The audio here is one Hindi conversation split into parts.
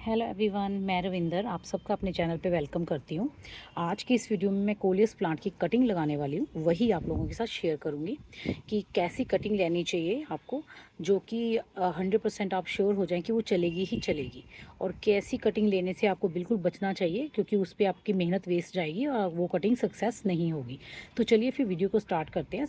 हेलो एवरीवन, मैं रविंदर आप सबका अपने चैनल पे वेलकम करती हूँ। आज की इस वीडियो में मैं कोलियस प्लांट की कटिंग लगाने वाली हूँ, वही आप लोगों के साथ शेयर करूँगी कि कैसी कटिंग लेनी चाहिए आपको, जो कि 100% आप श्योर हो जाएं कि वो चलेगी ही चलेगी। और कैसी कटिंग लेने से आपको बिल्कुल बचना चाहिए, क्योंकि उस पर आपकी मेहनत वेस्ट जाएगी और वो कटिंग सक्सेस नहीं होगी। तो चलिए फिर वीडियो को स्टार्ट करते हैं।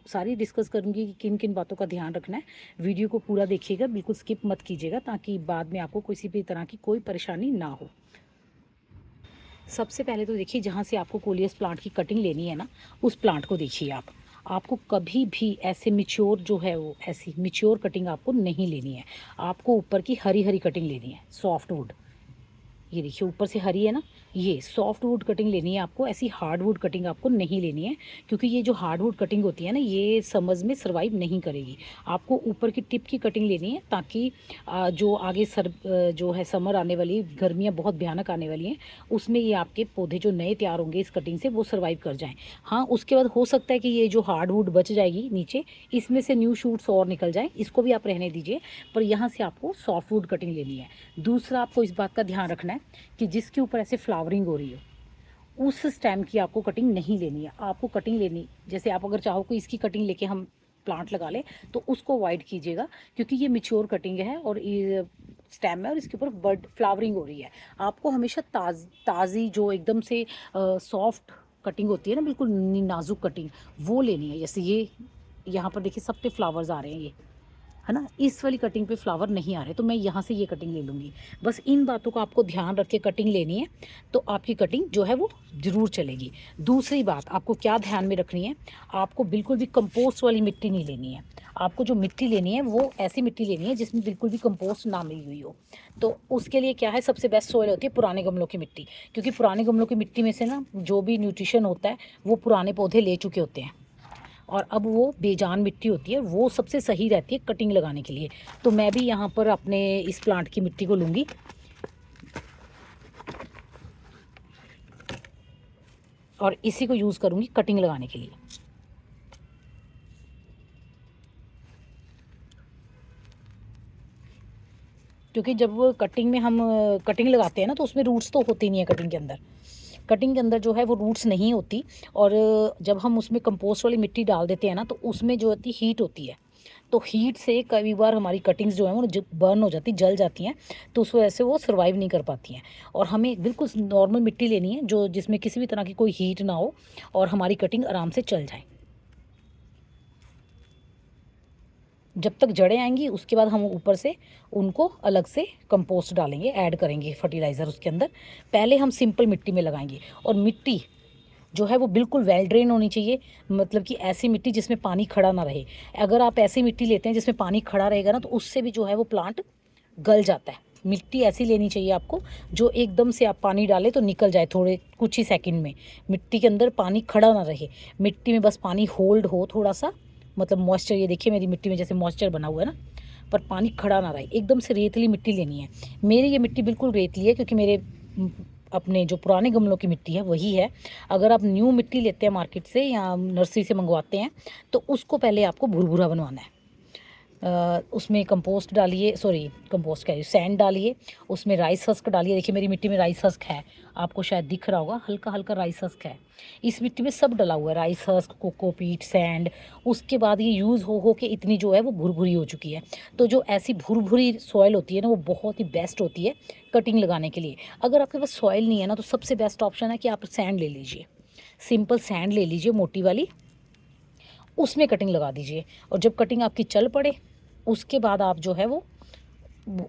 सारी डिस्कस करूँगी कि किन किन बातों का ध्यान रखना है। वीडियो को पूरा देखिएगा, बिल्कुल स्किप मत कीजिएगा, ताकि बाद में आपको किसी भी तरह की कोई परेशानी ना हो। सबसे पहले तो देखिए, जहाँ से आपको कोलियस प्लांट की कटिंग लेनी है ना, उस प्लांट को देखिए आप। आपको कभी भी ऐसे मिच्योर जो है वो ऐसी मिच्योर कटिंग आपको नहीं लेनी है। आपको ऊपर की हरी हरी कटिंग लेनी है, सॉफ्ट वुड। ये देखिए ऊपर से हरी है ना, ये सॉफ्ट वुड कटिंग लेनी है आपको। ऐसी हार्ड वुड कटिंग आपको नहीं लेनी है, क्योंकि ये जो हार्ड वुड कटिंग होती है ना, ये समझ में सर्वाइव नहीं करेगी। आपको ऊपर की टिप की कटिंग लेनी है, ताकि जो आगे जो है समर आने वाली, गर्मियाँ बहुत भयानक आने वाली हैं, उसमें ये आपके पौधे जो नए तैयार होंगे इस कटिंग से, वो सर्वाइव कर जाएँ। हाँ, उसके बाद हो सकता है कि ये जो हार्ड वुड बच जाएगी नीचे, इसमें से न्यू शूट्स और निकल जाएँ, इसको भी आप रहने दीजिए। पर यहाँ से आपको सॉफ्ट वुड कटिंग लेनी है। दूसरा, आपको इस बात का ध्यान रखना है कि जिसके ऊपर ऐसे फ्लावरिंग हो रही हो, उस स्टेम की आपको कटिंग नहीं लेनी है। आपको कटिंग लेनी, जैसे आप अगर चाहो कि इसकी कटिंग लेके हम प्लांट लगा लें, तो उसको अवॉइड कीजिएगा, क्योंकि ये मिच्योर कटिंग है और ये स्टेम है और इसके ऊपर बर्ड फ्लावरिंग हो रही है। आपको हमेशा ताज़ी जो एकदम से सॉफ्ट कटिंग होती है ना, बिल्कुल नाजुक कटिंग, वो लेनी है। जैसे ये यहाँ पर देखिए सब पे फ्लावर्स आ रहे हैं, ये है ना, इस वाली कटिंग पे फ्लावर नहीं आ रहे, तो मैं यहाँ से ये कटिंग ले लूँगी। बस इन बातों का आपको ध्यान रख के कटिंग लेनी है, तो आपकी कटिंग जो है वो ज़रूर चलेगी। दूसरी बात आपको क्या ध्यान में रखनी है, आपको बिल्कुल भी कंपोस्ट वाली मिट्टी नहीं लेनी है। आपको जो मिट्टी लेनी है वो ऐसी मिट्टी लेनी है जिसमें बिल्कुल भी कंपोस्ट ना मिली हुई हो। तो उसके लिए क्या है, सबसे बेस्ट सॉइल होती है पुराने गमलों की मिट्टी, क्योंकि पुराने गमलों की मिट्टी में से ना जो भी न्यूट्रिशन होता है वो पुराने पौधे ले चुके होते हैं, और अब वो बेजान मिट्टी होती है, वो सबसे सही रहती है कटिंग लगाने के लिए। तो मैं भी यहाँ पर अपने इस प्लांट की मिट्टी को लूँगी और इसी को यूज़ करूँगी कटिंग लगाने के लिए। क्योंकि जब वो कटिंग में हम कटिंग लगाते हैं ना, तो उसमें रूट्स तो होती नहीं है कटिंग के अंदर। कटिंग के अंदर जो है वो रूट्स नहीं होती। और जब हम उसमें कंपोस्ट वाली मिट्टी डाल देते हैं ना, तो उसमें जो होती हीट होती है, तो हीट से कई बार हमारी कटिंग्स जो हैं वो बर्न हो जाती, जल जाती हैं, तो उस वजह से वो सर्वाइव नहीं कर पाती हैं। और हमें बिल्कुल नॉर्मल मिट्टी लेनी है, जो जिसमें किसी भी तरह की कोई हीट ना हो और हमारी कटिंग आराम से चल जाए। जब तक जड़ें आएंगी उसके बाद हम ऊपर से उनको अलग से कंपोस्ट डालेंगे, ऐड करेंगे फर्टिलाइज़र उसके अंदर। पहले हम सिंपल मिट्टी में लगाएंगे, और मिट्टी जो है वो बिल्कुल वेल ड्रेन होनी चाहिए, मतलब कि ऐसी मिट्टी जिसमें पानी खड़ा ना रहे। अगर आप ऐसी मिट्टी लेते हैं जिसमें पानी खड़ा रहेगा ना, तो उससे भी जो है वो प्लांट गल जाता है। मिट्टी ऐसी लेनी चाहिए आपको जो एकदम से आप पानी डालें तो निकल जाए थोड़े कुछ ही सेकंड में। मिट्टी के अंदर पानी खड़ा ना रहे, मिट्टी में बस पानी होल्ड हो थोड़ा सा, मतलब मॉइस्चर। ये देखिए मेरी मिट्टी में जैसे मॉइस्चर बना हुआ है ना, पर पानी खड़ा ना रहे। एकदम से रेतली मिट्टी लेनी है। मेरी ये मिट्टी बिल्कुल रेतली है, क्योंकि मेरे अपने जो पुराने गमलों की मिट्टी है वही है। अगर आप न्यू मिट्टी लेते हैं मार्केट से या नर्सरी से मंगवाते हैं, तो उसको पहले आपको भुरभुरा बनवाना है। उसमें कंपोस्ट डालिए, सॉरी कंपोस्ट कह रही हूँ, सैंड डालिए, उसमें राइस हस्क डालिए। देखिए मेरी मिट्टी में राइस हस्क है, आपको शायद दिख रहा होगा, हल्का हल्का राइस हस्क है। इस मिट्टी में सब डला हुआ है, राइस हस्क, कोकोपीट, सैंड। उसके बाद ये यूज़ हो के इतनी जो है वो भुरभुरी हो चुकी है। तो जो ऐसी भुरभुरी सॉइल होती है ना, वो बहुत ही बेस्ट होती है कटिंग लगाने के लिए। अगर आपके पास सॉइल नहीं है ना, तो सबसे बेस्ट ऑप्शन है कि आप सैंड ले लीजिए, सिंपल सैंड ले लीजिए मोटी वाली, उसमें कटिंग लगा दीजिए। और जब कटिंग आपकी चल पड़े, उसके बाद आप जो है वो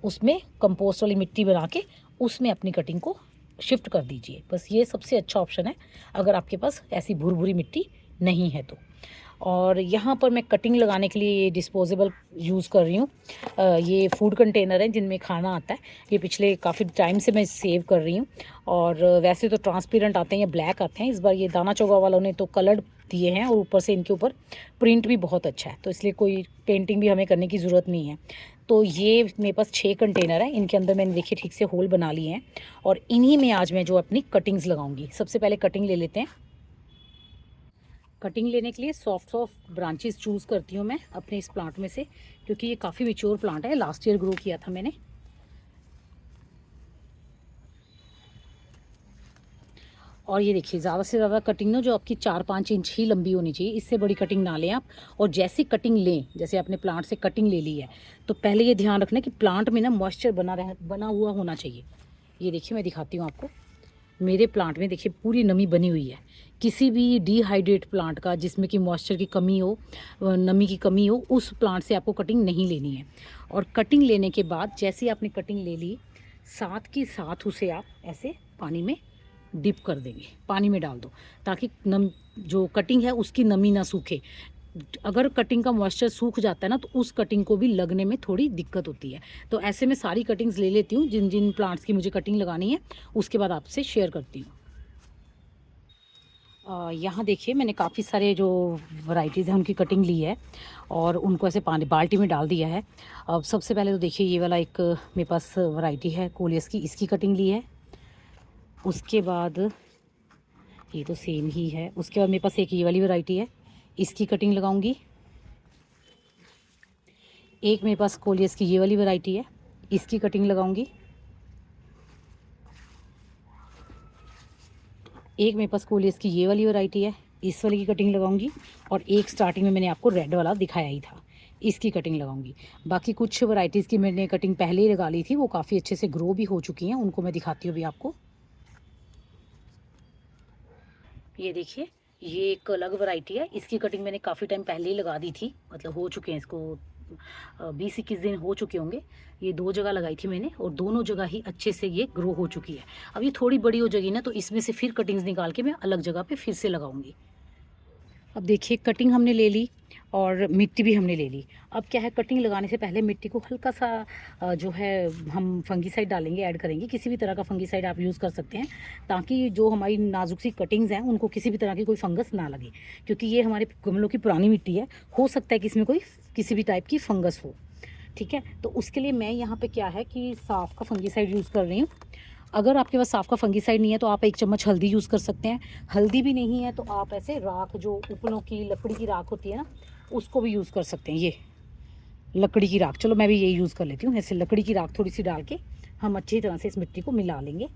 उसमें कंपोस्ट वाली मिट्टी बना के उसमें अपनी कटिंग को शिफ्ट कर दीजिए। बस ये सबसे अच्छा ऑप्शन है, अगर आपके पास ऐसी भुरभुरी मिट्टी नहीं है तो। और यहाँ पर मैं कटिंग लगाने के लिए ये डिस्पोजेबल यूज़ कर रही हूँ। ये फूड कंटेनर है जिनमें खाना आता है। ये पिछले काफ़ी टाइम से मैं सेव कर रही हूँ। और वैसे तो ट्रांसपेरेंट आते हैं या ब्लैक आते हैं, इस बार ये दाना चौगा वालों ने तो कलर्ड दिए हैं, और ऊपर से इनके ऊपर प्रिंट भी बहुत अच्छा है, तो इसलिए कोई पेंटिंग भी हमें करने की ज़रूरत नहीं है। तो ये मेरे पास 6 कंटेनर है, इनके अंदर मैंने देखिए ठीक से होल बना लिए हैं, और इन्हीं में आज मैं जो अपनी कटिंग्स लगाऊंगी। सबसे पहले कटिंग ले लेते हैं। कटिंग लेने के लिए सॉफ्ट सॉफ्ट ब्रांचेस चूज़ करती हूँ मैं अपने इस प्लांट में से, क्योंकि ये काफ़ी मेच्योर प्लांट है, लास्ट ईयर ग्रो किया था मैंने। और ये देखिए ज़्यादा से ज़्यादा कटिंग ना जो आपकी 4-5 इंच ही लंबी होनी चाहिए, इससे बड़ी कटिंग ना लें आप। और जैसी कटिंग लें, जैसे आपने प्लांट से कटिंग ले ली है, तो पहले ये ध्यान रखना कि प्लांट में ना मॉइस्चर बना हुआ होना चाहिए। ये देखिए मैं दिखाती हूँ आपको, मेरे प्लांट में देखिए पूरी नमी बनी हुई है। किसी भी डिहाइड्रेट प्लांट का जिसमें कि मॉइस्चर की कमी हो, नमी की कमी हो, उस प्लांट से आपको कटिंग नहीं लेनी है। और कटिंग लेने के बाद जैसे आपने कटिंग ले ली, साथ के साथ उसे आप ऐसे पानी में डिप कर देंगे, पानी में डाल दो, ताकि जो कटिंग है उसकी नमी ना सूखे। अगर कटिंग का मॉइस्चर सूख जाता है ना, तो उस कटिंग को भी लगने में थोड़ी दिक्कत होती है। तो ऐसे में सारी कटिंग्स ले लेती हूँ, जिन जिन प्लांट्स की मुझे कटिंग लगानी है, उसके बाद आपसे शेयर करती हूँ। यहाँ देखिए मैंने काफ़ी सारे जो वैरायटीज़ हैं उनकी कटिंग ली है और उनको ऐसे पानी बाल्टी में डाल दिया है। अब सबसे पहले तो देखिए ये वाला एक मेरे पास वैरायटी है कोलियस की, इसकी कटिंग ली है। उसके बाद ये तो सेम ही है। उसके बाद मेरे पास एक ये वाली वैरायटी है, इसकी कटिंग लगाऊंगी। एक मेरे पास कोलियस की ये वाली वैरायटी है, इसकी कटिंग लगाऊंगी। एक मेरे पास कोलियस की ये वाली वैरायटी है, इस वाली की कटिंग लगाऊंगी। और एक स्टार्टिंग में मैंने आपको रेड वाला दिखाया ही था, इसकी कटिंग लगाऊंगी। बाकी कुछ वैरायटीज़ की मैंने कटिंग पहले ही लगा ली थी, वो काफ़ी अच्छे से ग्रो भी हो चुकी हैं, उनको मैं दिखाती हूँ अभी आपको। ये देखिए ये एक अलग वैरायटी है, इसकी कटिंग मैंने काफ़ी टाइम पहले ही लगा दी थी, मतलब हो चुके हैं इसको 20-21 दिन हो चुके होंगे। ये 2 जगह लगाई थी मैंने और दोनों जगह ही अच्छे से ये ग्रो हो चुकी है। अब ये थोड़ी बड़ी हो जाएगी ना, तो इसमें से फिर कटिंग्स निकाल के मैं अलग जगह पे फिर से लगाऊंगी। अब देखिए कटिंग हमने ले ली और मिट्टी भी हमने ले ली। अब क्या है, कटिंग लगाने से पहले मिट्टी को हल्का सा जो है हम फंगीसाइड डालेंगे, ऐड करेंगे। किसी भी तरह का फंगीसाइड आप यूज़ कर सकते हैं, ताकि जो हमारी नाजुक सी कटिंग्स हैं उनको किसी भी तरह की कोई फंगस ना लगे, क्योंकि ये हमारे गमलों की पुरानी मिट्टी है, हो सकता है कि इसमें कोई किसी भी टाइप की फंगस हो। ठीक है, तो उसके लिए मैं यहाँ पे क्या है कि साफ़ का फंगीसाइड यूज़ कर रही हूँ। अगर आपके पास साफ़ का फंगीसाइड नहीं है तो आप 1 चम्मच हल्दी यूज़ कर सकते हैं। हल्दी भी नहीं है तो आप ऐसे राख, जो उपलों की लकड़ी की राख होती है ना, उसको भी यूज़ कर सकते हैं। ये लकड़ी की राख, चलो मैं भी यही यूज़ कर लेती हूँ। ऐसे लकड़ी की राख थोड़ी सी डाल के हम अच्छी तरह से इस मिट्टी को मिला लेंगे।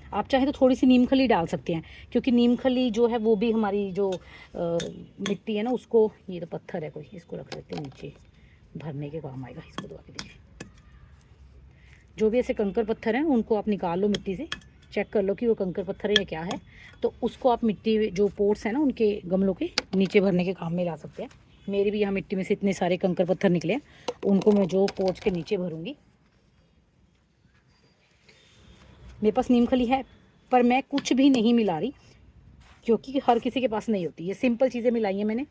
आप चाहे तो थोड़ी सी नीम खली डाल सकते हैं, क्योंकि नीम खली जो है वो भी हमारी जो मिट्टी है ना उसको, ये तो पत्थर है कोई, इसको रख देते हैं नीचे, भरने के काम आएगा। इसको दबा के देखिए, जो भी ऐसे कंकर पत्थर हैं उनको आप निकाल लो मिट्टी से, चेक कर लो कि वो कंकर पत्थर है या क्या है। तो उसको आप मिट्टी, जो पोर्ट्स हैं ना उनके गमलों के नीचे भरने के काम में ला सकते हैं। मेरी भी यहाँ मिट्टी में से इतने सारे कंकर पत्थर निकले हैं, उनको मैं जो पोर्ट्स के नीचे भरूँगी। मेरे पास नीम खली है, पर मैं कुछ भी नहीं मिला रही, क्योंकि हर किसी के पास नहीं होती। ये सिंपल चीज़ें मिलाई हैं मैंने।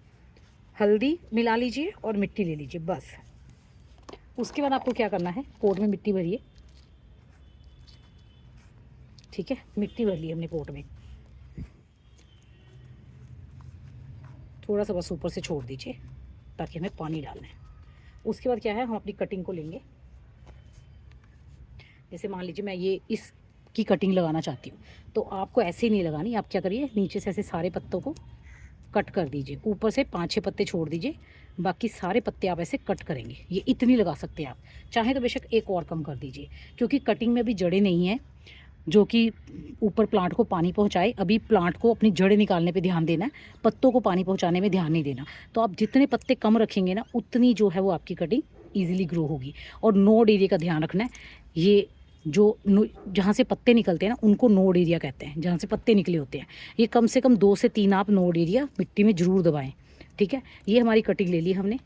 हल्दी मिला लीजिए और मिट्टी ले लीजिए, बस। उसके बाद आपको क्या करना है, पोर्ट में मिट्टी भरिए। ठीक है, मिट्टी भर ली हमने पोर्ट में, थोड़ा सा बस ऊपर से छोड़ दीजिए ताकि हमें पानी डालना है। उसके बाद क्या है, हम अपनी कटिंग को लेंगे। जैसे मान लीजिए मैं ये इसकी कटिंग लगाना चाहती हूँ, तो आपको ऐसे ही नहीं लगानी। आप क्या करिए, नीचे से ऐसे सारे पत्तों को कट कर दीजिए, ऊपर से 5-6 पत्ते छोड़ दीजिए, बाकी सारे पत्ते आप ऐसे कट करेंगे। ये इतनी लगा सकते हैं आप, चाहे तो बेशक एक और कम कर दीजिए, क्योंकि कटिंग में भी जड़ें नहीं हैं जो कि ऊपर प्लांट को पानी पहुंचाए। अभी प्लांट को अपनी जड़ें निकालने पे ध्यान देना है, पत्तों को पानी पहुंचाने में ध्यान नहीं देना। तो आप जितने पत्ते कम रखेंगे ना, उतनी जो है वो आपकी कटिंग ईजिली ग्रो होगी। और नोड एरिया का ध्यान रखना है। ये जो जहाँ से पत्ते निकलते हैं ना, उनको नोड एरिया कहते हैं, जहाँ से पत्ते निकले होते हैं। ये कम से कम 2 से 3 आप नोड एरिया मिट्टी में ज़रूर दबाएँ। ठीक है, ये हमारी कटिंग ले ली हमने।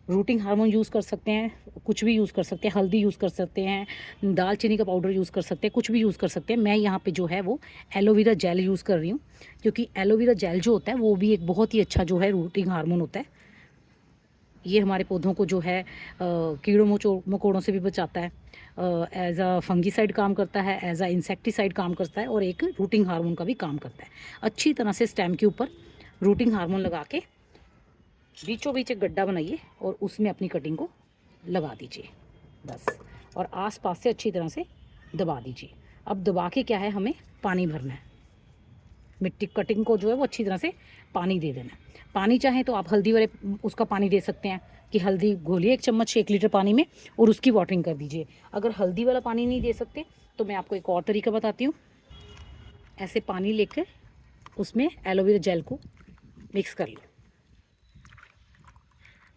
रूटिंग हार्मोन यूज़ कर सकते हैं, कुछ भी यूज़ कर सकते हैं, हल्दी यूज़ कर सकते हैं, दालचीनी का पाउडर यूज़ कर सकते हैं, कुछ भी यूज़ कर सकते हैं। मैं यहाँ पे जो है वो एलोवेरा जेल यूज़ कर रही हूँ, क्योंकि एलोवेरा जेल जो होता है वो भी एक बहुत ही अच्छा जो है रूटिंग हार्मोन होता है। ये हमारे पौधों को जो है कीड़ों मकोड़ों से भी बचाता है, एज अ फंगीसाइड काम करता है, एज अ इंसेक्टिसाइड काम करता है, और एक रूटिंग हार्मोन का भी काम करता है। अच्छी तरह से स्टेम के ऊपर रूटिंग हार्मोन लगा के बीचों बीच एक गड्ढा बनाइए और उसमें अपनी कटिंग को लगा दीजिए, बस। और आसपास से अच्छी तरह से दबा दीजिए। अब दबा के क्या है, हमें पानी भरना है। मिट्टी कटिंग को जो है वो अच्छी तरह से पानी दे देना है। पानी चाहे तो आप हल्दी वाले उसका पानी दे सकते हैं कि हल्दी घोलिए 1 चम्मच 1 लीटर पानी में और उसकी वाटरिंग कर दीजिए। अगर हल्दी वाला पानी नहीं दे सकते तो मैं आपको एक और तरीका बताती हूँ। ऐसे पानी लेकर उसमें एलोवेरा जेल को मिक्स कर लो।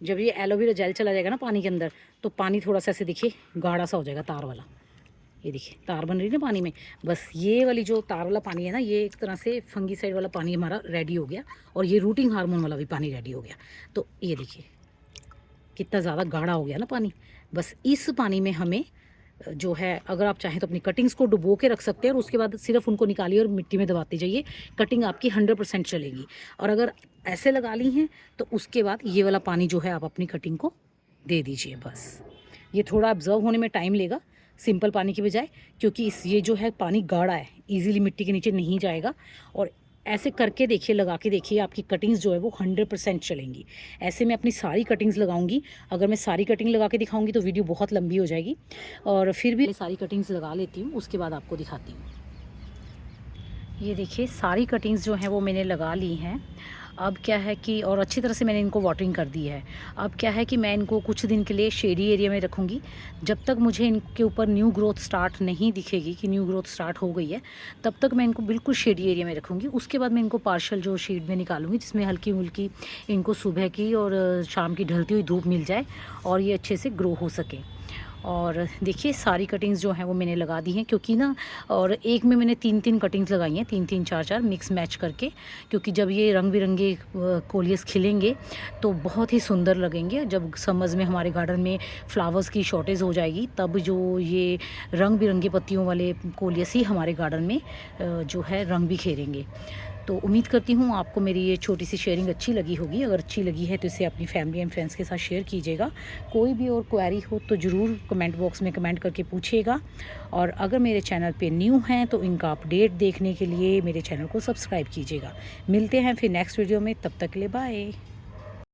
जब ये एलोवेरा जेल चला जाएगा ना पानी के अंदर, तो पानी थोड़ा सा ऐसे देखिए गाढ़ा सा हो जाएगा, तार वाला। ये देखिए तार बन रही है ना पानी में। बस ये वाली जो तार वाला पानी है ना, ये एक तरह से फंगीसाइड वाला पानी हमारा रेडी हो गया और ये रूटिंग हार्मोन वाला भी पानी रेडी हो गया। तो ये देखिए कितना ज़्यादा गाढ़ा हो गया ना पानी। बस इस पानी में हमें जो है, अगर आप चाहें तो अपनी कटिंग्स को डुबो के रख सकते हैं और उसके बाद सिर्फ उनको निकालिए और मिट्टी में दबाते जाइए। कटिंग आपकी 100% चलेगी। और अगर ऐसे लगा ली हैं तो उसके बाद ये वाला पानी जो है आप अपनी कटिंग को दे दीजिए। बस ये थोड़ा ऑब्जर्व होने में टाइम लेगा सिंपल पानी की बजाय, क्योंकि ये जो है पानी गाढ़ा है, ईजिली मिट्टी के नीचे नहीं जाएगा। और ऐसे करके देखिए, लगा के देखिए, आपकी कटिंग्स जो है वो 100% चलेंगी। ऐसे मैं अपनी सारी कटिंग्स लगाऊंगी। अगर मैं सारी कटिंग लगा के दिखाऊंगी तो वीडियो बहुत लंबी हो जाएगी, और फिर भी सारी कटिंग्स लगा लेती हूँ, उसके बाद आपको दिखाती हूँ। ये देखिए सारी कटिंग्स जो हैं वो मैंने लगा ली हैं। अब क्या है कि, और अच्छी तरह से मैंने इनको वाटरिंग कर दी है। अब क्या है कि मैं इनको कुछ दिन के लिए शेडी एरिया में रखूँगी। जब तक मुझे इनके ऊपर न्यू ग्रोथ स्टार्ट नहीं दिखेगी कि न्यू ग्रोथ स्टार्ट हो गई है, तब तक मैं इनको बिल्कुल शेडी एरिया में रखूँगी। उसके बाद मैं इनको पार्शल जो शेड में निकालूंगी, जिसमें हल्की हुल्की इनको सुबह की और शाम की ढलती हुई धूप मिल जाए और ये अच्छे से ग्रो हो सके। और देखिए सारी कटिंग्स जो हैं वो मैंने लगा दी हैं, क्योंकि ना, और एक में मैंने 3-3 कटिंग्स लगाई हैं, 3-3 4-4 मिक्स मैच करके, क्योंकि जब ये रंग बिरंगे कोलियस खिलेंगे तो बहुत ही सुंदर लगेंगे। जब समर्स में हमारे गार्डन में फ्लावर्स की शॉर्टेज हो जाएगी, तब जो ये रंग बिरंगे पत्तियों वाले कोलियस ही हमारे गार्डन में जो है रंग बिखेरेंगे। तो उम्मीद करती हूँ आपको मेरी ये छोटी सी शेयरिंग अच्छी लगी होगी। अगर अच्छी लगी है तो इसे अपनी फैमिली एंड फ्रेंड्स के साथ शेयर कीजिएगा। कोई भी और क्वेरी हो तो ज़रूर कमेंट बॉक्स में कमेंट करके पूछिएगा। और अगर मेरे चैनल पे न्यू हैं तो इनका अपडेट देखने के लिए मेरे चैनल को सब्सक्राइब कीजिएगा। मिलते हैं फिर नेक्स्ट वीडियो में, तब तक के लिए बाय।